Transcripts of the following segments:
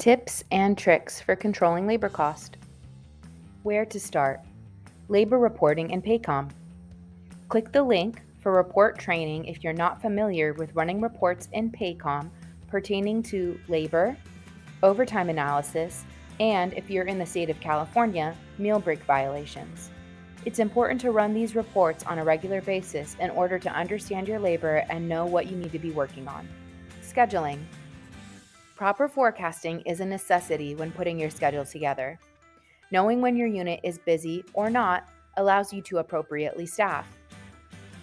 Tips and tricks for controlling labor cost. Where to start? Labor reporting in Paycom. Click the link for report training if you're not familiar with running reports in Paycom pertaining to labor, overtime analysis, and if you're in the state of California, meal break violations. It's important to run these reports on a regular basis in order to understand your labor and know what you need to be working on. Scheduling. Proper forecasting is a necessity when putting your schedule together. Knowing when your unit is busy or not allows you to appropriately staff.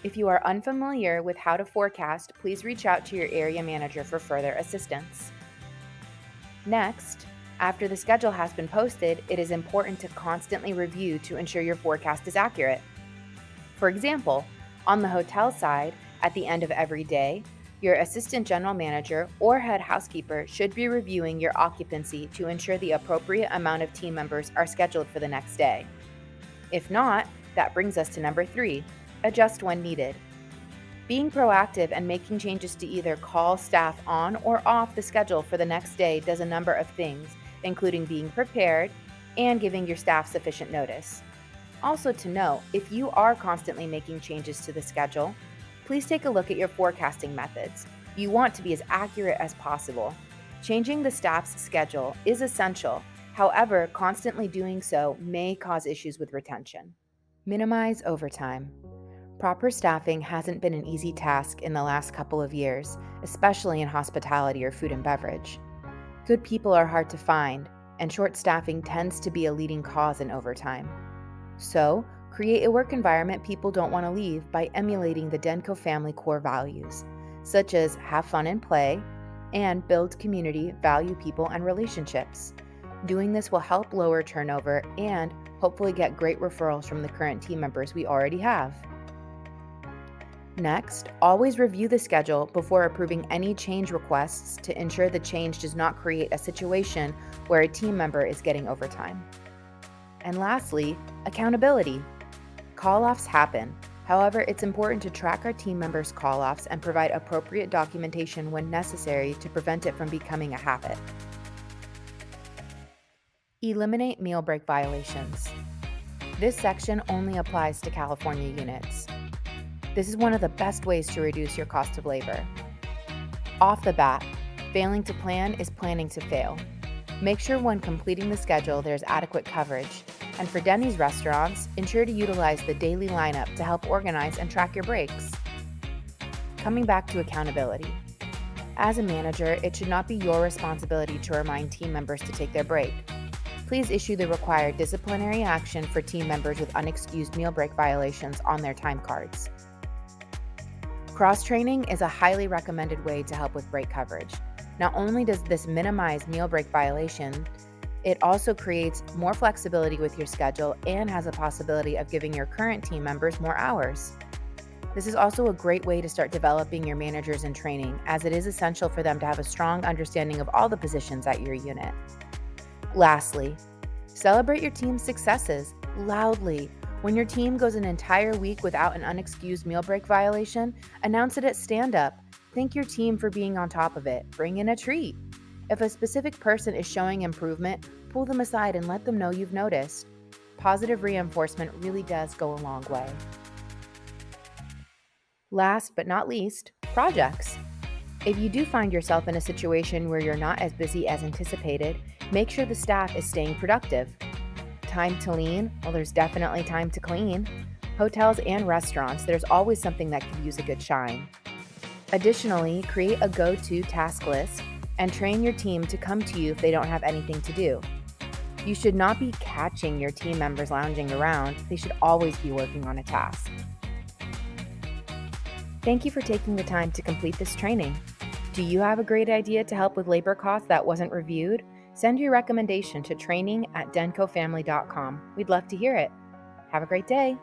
If you are unfamiliar with how to forecast, please reach out to your area manager for further assistance. Next, after the schedule has been posted, it is important to constantly review to ensure your forecast is accurate. For example, on the hotel side, at the end of every day, your assistant general manager or head housekeeper should be reviewing your occupancy to ensure the appropriate amount of team members are scheduled for the next day. If not, that brings us to number 3, adjust when needed. Being proactive and making changes to either call staff on or off the schedule for the next day does a number of things, including being prepared and giving your staff sufficient notice. Also to note, if you are constantly making changes to the schedule, please take a look at your forecasting methods. You want to be as accurate as possible. Changing the staff's schedule is essential. However, constantly doing so may cause issues with retention. Minimize overtime. Proper staffing hasn't been an easy task in the last couple of years, especially in hospitality or food and beverage. Good people are hard to find, and short staffing tends to be a leading cause in overtime. So, create a work environment people don't want to leave by emulating the Denko family core values, such as have fun and play, and build community, value people, and relationships. Doing this will help lower turnover and hopefully get great referrals from the current team members we already have. Next, always review the schedule before approving any change requests to ensure the change does not create a situation where a team member is getting overtime. And lastly, accountability. Call-offs happen. However, it's important to track our team members' call-offs and provide appropriate documentation when necessary to prevent it from becoming a habit. Eliminate meal break violations. This section only applies to California units. This is one of the best ways to reduce your cost of labor. Off the bat, failing to plan is planning to fail. Make sure when completing the schedule there's adequate coverage. And for Denny's restaurants, ensure to utilize the daily lineup to help organize and track your breaks. Coming back to accountability. As a manager, it should not be your responsibility to remind team members to take their break. Please issue the required disciplinary action for team members with unexcused meal break violations on their time cards. Cross-training is a highly recommended way to help with break coverage. Not only does this minimize meal break violation, it also creates more flexibility with your schedule and has a possibility of giving your current team members more hours. This is also a great way to start developing your managers in training, as it is essential for them to have a strong understanding of all the positions at your unit. Lastly, celebrate your team's successes loudly. When your team goes an entire week without an unexcused meal break violation, announce it at stand-up. Thank your team for being on top of it. Bring in a treat. If a specific person is showing improvement, pull them aside and let them know you've noticed. Positive reinforcement really does go a long way. Last but not least, projects. If you do find yourself in a situation where you're not as busy as anticipated, make sure the staff is staying productive. Time to lean? Well, there's definitely time to clean. Hotels and restaurants, there's always something that could use a good shine. Additionally, create a go-to task list and train your team to come to you if they don't have anything to do. You should not be catching your team members lounging around. They should always be working on a task. Thank you for taking the time to complete this training. Do you have a great idea to help with labor costs that wasn't reviewed? Send your recommendation to training@dencofamily.com. We'd love to hear it. Have a great day.